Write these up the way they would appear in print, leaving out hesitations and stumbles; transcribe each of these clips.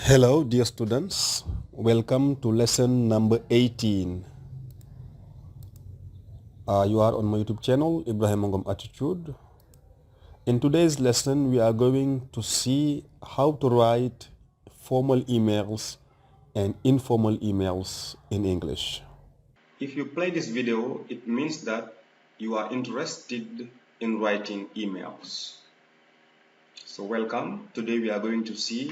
Hello, dear students. Welcome to lesson number 18. You are on my YouTube channel, Ibrahima Ngom Attitude. In today's lesson, we are going to see how to write formal emails and informal emails in English. If you play this video, it means that you are interested in writing emails. So welcome. Today we are going to see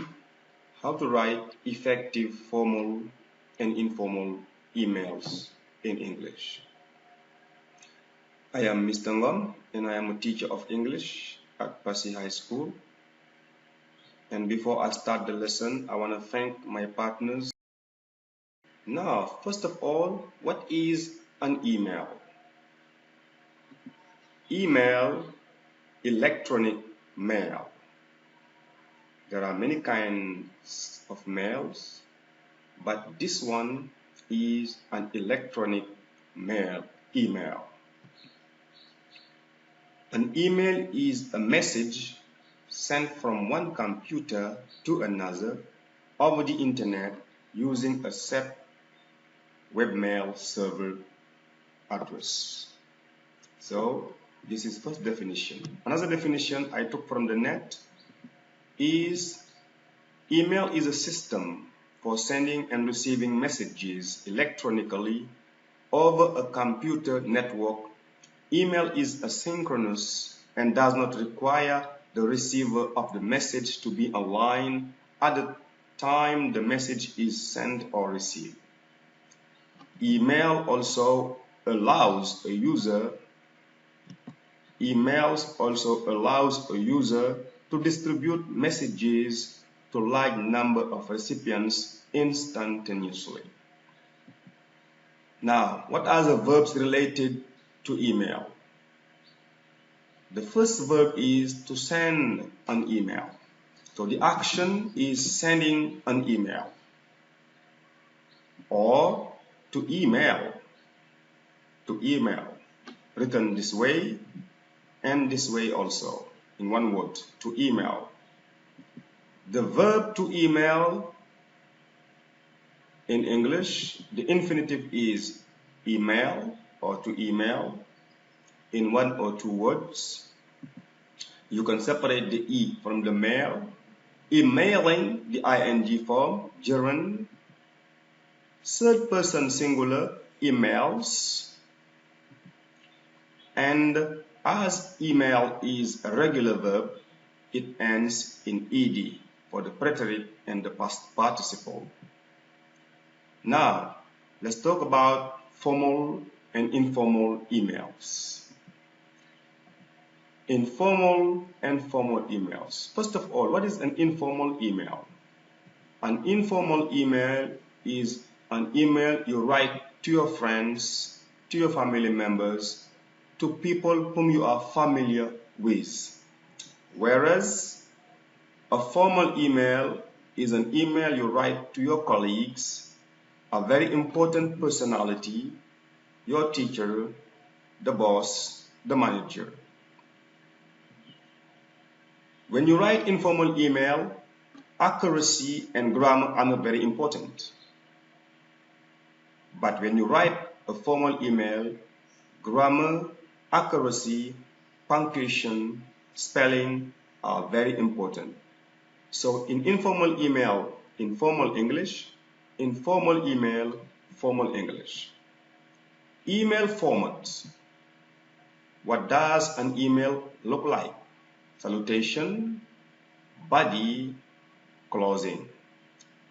how to write effective formal and informal emails in English. I am Mr. Ngom and I am a teacher of English at Pasi High School. And before I start the lesson, I want to thank my partners. Now, first of all, what is an email? Email, electronic mail. There are many kinds of mails, but this one is an electronic mail, email. An email is a message sent from one computer to another over the internet using a set webmail server address. So this is first definition. Another definition I took from the net is email is a system for sending and receiving messages electronically over a computer network. Email is asynchronous and does not require the receiver of the message to be online at the time the message is sent or received. Emails also allows a user to distribute messages to a large number of recipients instantaneously. Now, what are the verbs related to email? The first verb is to send an email. So the action is sending an email or to email. To email, written this way and this way also in one word, to email. The verb to email in English, the infinitive is email or to email in one or two words. You can separate the E from the mail. Emailing, the ing form, gerund. Third person singular, emails. And as email is a regular verb, it ends in ed for the preterite and the past participle. Now, let's talk about formal and informal emails. Informal and formal emails. First of all, what is an informal email? An informal email is an email you write to your friends, to your family members, to people whom you are familiar with. Whereas a formal email is an email you write to your colleagues, a very important personality, your teacher, the boss, the manager. When you write informal email, accuracy and grammar are not very important. But when you write a formal email, grammar, accuracy, punctuation, spelling are very important. So in informal email, informal English, informal email, formal English. Email format. What does an email look like? Salutation, body, closing.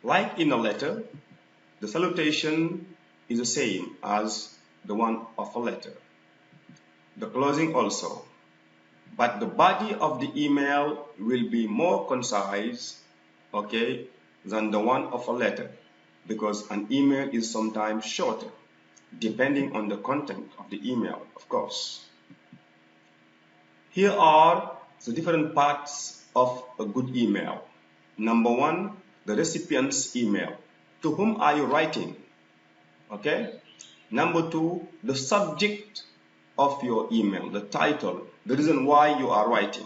Like in a letter, the salutation is the same as the one of a letter. The closing also. But the body of the email will be more concise, okay, than the one of a letter, because an email is sometimes shorter, depending on the content of the email, of course. Here are the different parts of a good email. Number one, the recipient's email. To whom are you writing? Okay. Number two, the subject of your email, the title, the reason why you are writing.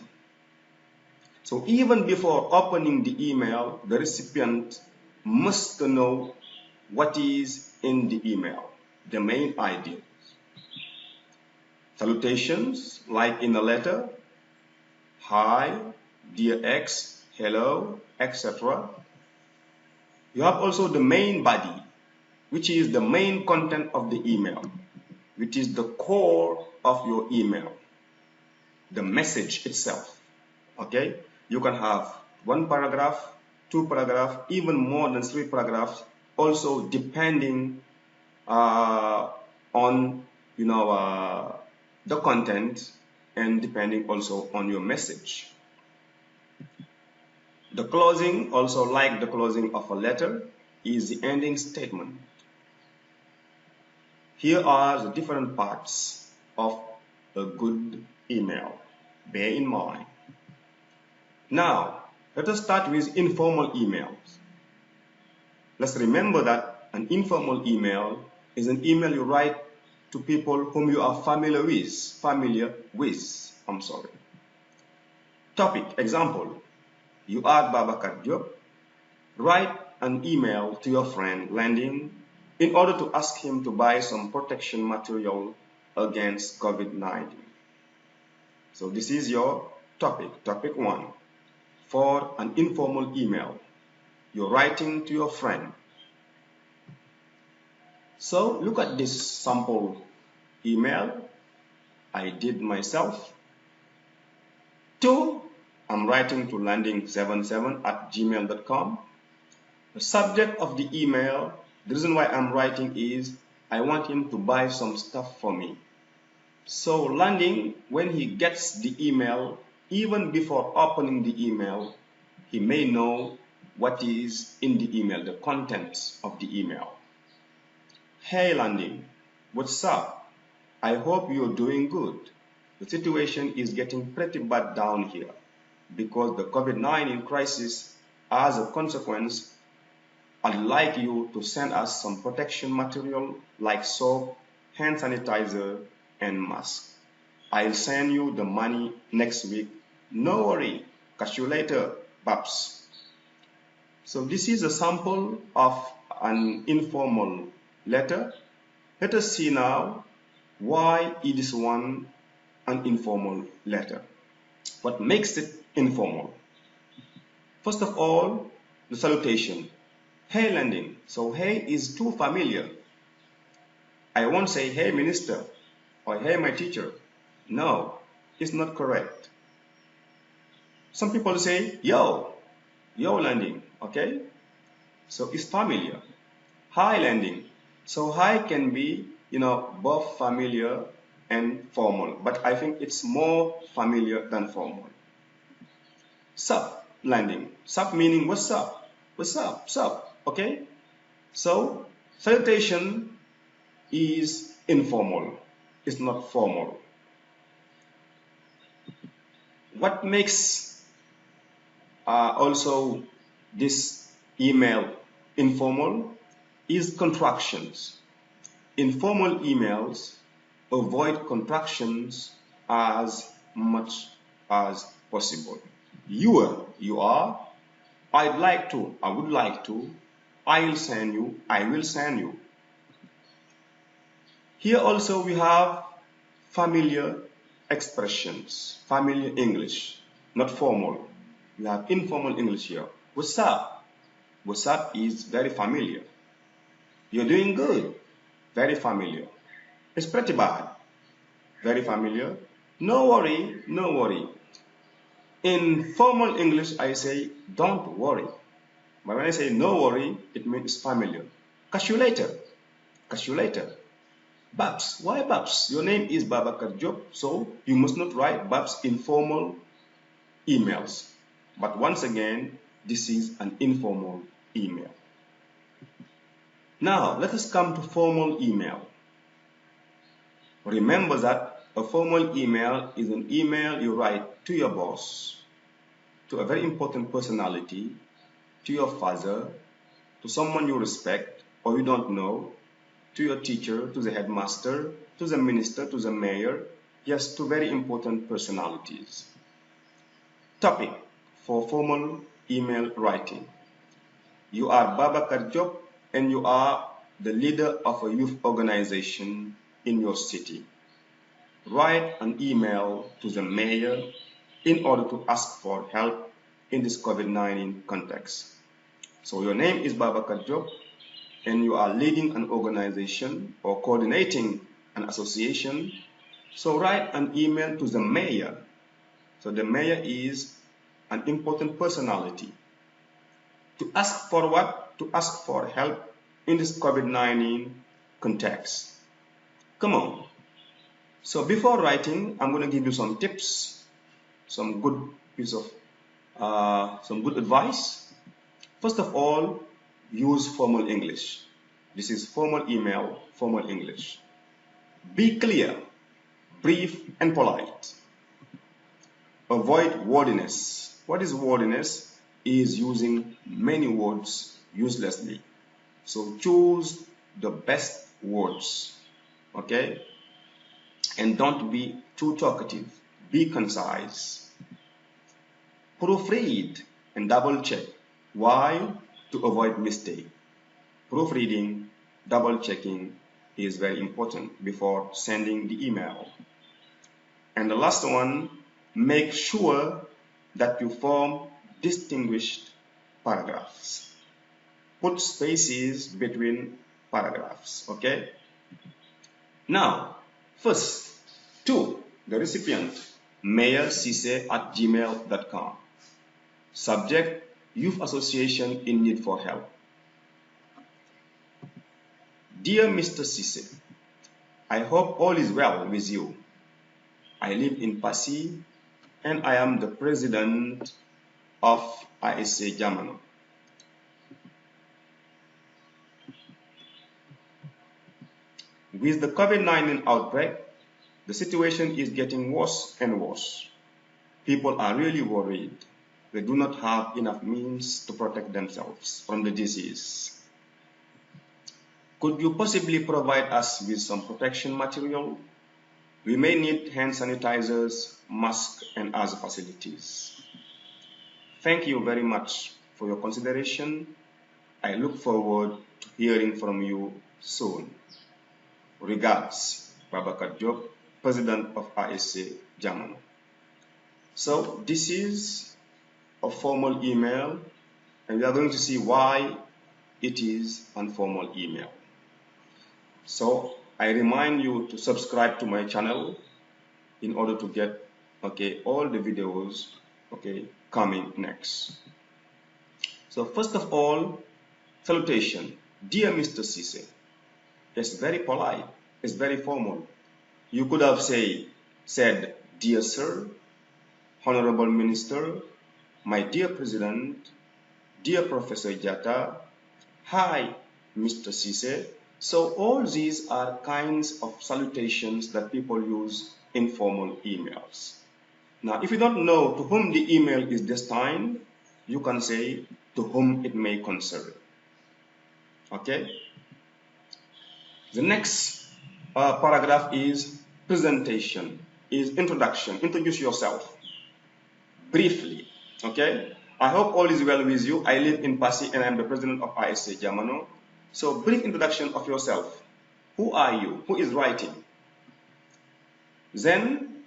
So even before opening the email, the recipient must know what is in the email, the main idea. Salutations, like in a letter, hi, dear X, hello, etc. You have also the main body, which is the main content of the email, which is the core of your email, the message itself. Okay, you can have one paragraph, two paragraphs, even more than three paragraphs, also depending on the content and depending also on your message. The closing, also like the closing of a letter, is the ending statement. Here are the different parts of a good email. Bear in mind. Now, let us start with informal emails. Let's remember that an informal email is an email you write to people whom you are familiar with. Topic, example, you are Babacar Diop, write an email to your friend Landing in order to ask him to buy some protection material against COVID-19. So this is your topic, topic 1. For an informal email, you're writing to your friend. So look at this sample email I did myself. 2, I'm writing to landing77@gmail.com. The subject of the email, the reason why I'm writing is I want him to buy some stuff for me. So Landing, when he gets the email, even before opening the email, he may know what is in the email, the contents of the email. Hey Landing, what's up? I hope you're doing good. The situation is getting pretty bad down here because the COVID-19 crisis, as a consequence, I'd like you to send us some protection material like soap, hand sanitizer, and mask. I'll send you the money next week. No worry. Catch you later, Babs. So this is a sample of an informal letter. Let us see now why it is an informal letter. What makes it informal? First of all, the salutation. Hey Landing. So hey is too familiar. I won't say hey minister or hey my teacher. No, it's not correct. Some people say yo Landing, okay? So it's familiar. Hi Landing. So hi can be, both familiar and formal, but I think it's more familiar than formal. Sup Landing. Sup meaning what's up? What's up? Sup? Okay? So salutation is informal. It's not formal. What makes also this email informal is contractions. Informal emails avoid contractions as much as possible. You are, I'd like to, I would like to, I'll send you, I will send you. Here also we have familiar expressions, familiar English, not formal. We have informal English here. What's up? What's up is very familiar. You're doing good. Very familiar. It's pretty bad. Very familiar. No worry, no worry. In formal English, I say, don't worry. But when I say no worry, it means familiar. Catch you later. Catch you later. Babs. Why Babs? Your name is Babacar Diop, so you must not write Babs in formal emails. But once again, this is an informal email. Now, let us come to formal email. Remember that a formal email is an email you write to your boss, to a very important personality, to your father, to someone you respect or you don't know, to your teacher, to the headmaster, to the minister, to the mayor, yes, to very important personalities. Topic for formal email writing. You are Babakar Job and you are the leader of a youth organization in your city. Write an email to the mayor in order to ask for help in this COVID-19 context. So your name is Babakar Job and you are leading an organization or coordinating an association. So write an email to the mayor. So the mayor is an important personality. To ask for what? To ask for help in this COVID-19 context. Come on. So before writing, I'm going to give you some tips, some good advice. First of all, use formal English. This is formal email, formal English. Be clear, brief, and polite. Avoid wordiness. What is wordiness? Is using many words uselessly. So choose the best words, okay? And don't be too talkative. Be concise. Proofread and double check. Why? To avoid mistake. Proofreading, double checking is very important before sending the email. And the last one, make sure that you form distinguished paragraphs. Put spaces between paragraphs, okay? Now, first, to the recipient, mayorcisse@gmail.com. Subject, Youth Association in need for help. Dear Mr. Cisse, I hope all is well with you. I live in Passy and I am the president of ISA Jamano. With the COVID-19 outbreak, the situation is getting worse and worse. People are really worried. They do not have enough means to protect themselves from the disease. Could you possibly provide us with some protection material? We may need hand sanitizers, masks, and other facilities. Thank you very much for your consideration. I look forward to hearing from you soon. Regards, Babakar Job, President of ISA Jamano. So this is a formal email, and we are going to see why it is an formal email. So I remind you to subscribe to my channel in order to get all the videos coming next. So first of all, salutation. Dear Mr. Cisse. It's very polite. It's very formal. You could have said, Dear Sir, Honorable Minister, my dear President, dear Professor Jatta, hi, Mr. Cisse. So all these are kinds of salutations that people use in formal emails. Now, if you don't know to whom the email is destined, you can say to whom it may concern. Okay? The next paragraph is presentation, is introduction. Introduce yourself briefly. Okay? I hope all is well with you. I live in Passy and I'm the president of ISA Jamano. So brief introduction of yourself. Who are you? Who is writing? Then,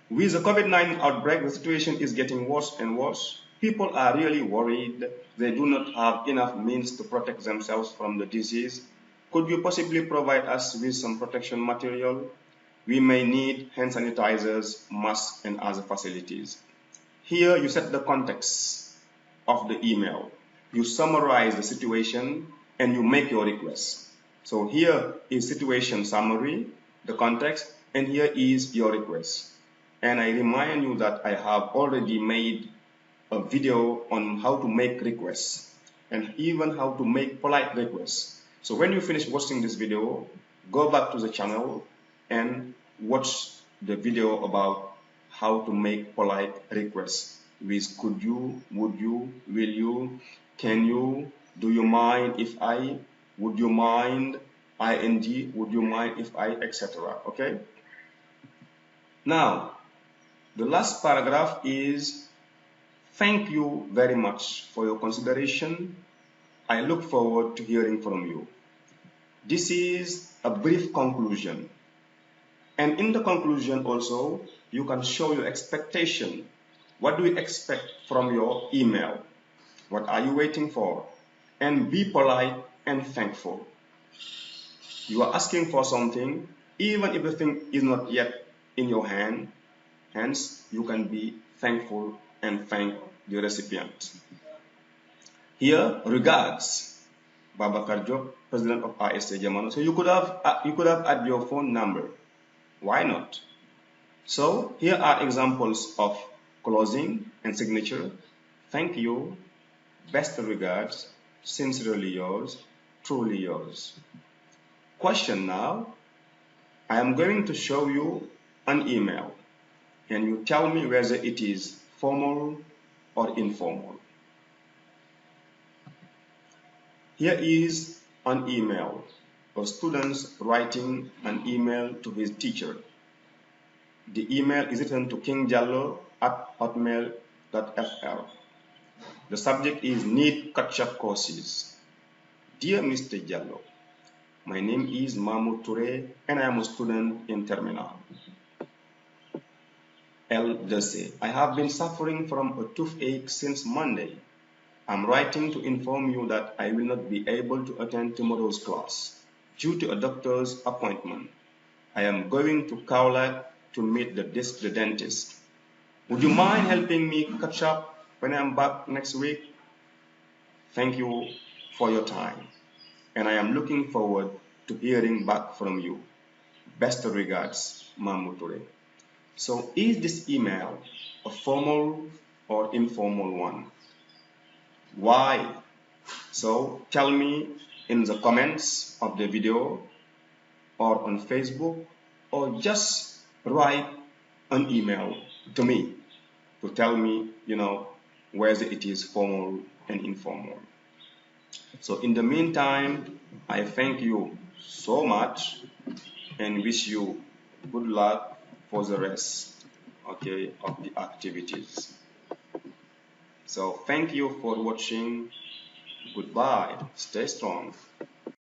with the COVID-19 outbreak, the situation is getting worse and worse. People are really worried. They do not have enough means to protect themselves from the disease. Could you possibly provide us with some protection material? We may need hand sanitizers, masks, and other facilities. Here you set the context of the email. You summarize the situation and you make your request. So here is situation summary, the context, and here is your request. And I remind you that I have already made a video on how to make requests and even how to make polite requests. So when you finish watching this video, go back to the channel and watch the video about how to make polite requests with could you, would you, will you, can you, do you mind if I, would you mind, ing, would you mind if I, etc. Okay? Now, the last paragraph is thank you very much for your consideration. I look forward to hearing from you. This is a brief conclusion. And in the conclusion also, you can show your expectation. What do you expect from your email? What are you waiting for? And be polite and thankful. You are asking for something, even if the thing is not yet in your hand, hence you can be thankful and thank the recipient. Here, regards, Babakar Job, President of ISA Jamano. So you could have added your phone number. Why not? So here are examples of closing and signature. Thank you, best regards, sincerely yours, truly yours. Question now. I am going to show you an email and you tell me whether it is formal or informal. Here is an email. A student writing an email to his teacher. The email is written to kingjallo@hotmail.fr. The subject is Need Catch-up Courses. Dear Mr. Jallo, my name is Mahmoud Toure and I am a student in Terminal. LDC. I have been suffering from a toothache since Monday. I'm writing to inform you that I will not be able to attend tomorrow's class due to a doctor's appointment. I am going to Kaolack to meet the dentist. Would you mind helping me catch up when I'm back next week? Thank you for your time, and I am looking forward to hearing back from you. Best regards, Mahmoud Toure. So is this email a formal or informal one? Why? So tell me in the comments of the video or on Facebook, or just write an email to me to tell me, whether it is formal and informal. So in the meantime, I thank you so much and wish you good luck for the rest, of the activities. So thank you for watching. Goodbye. Stay strong.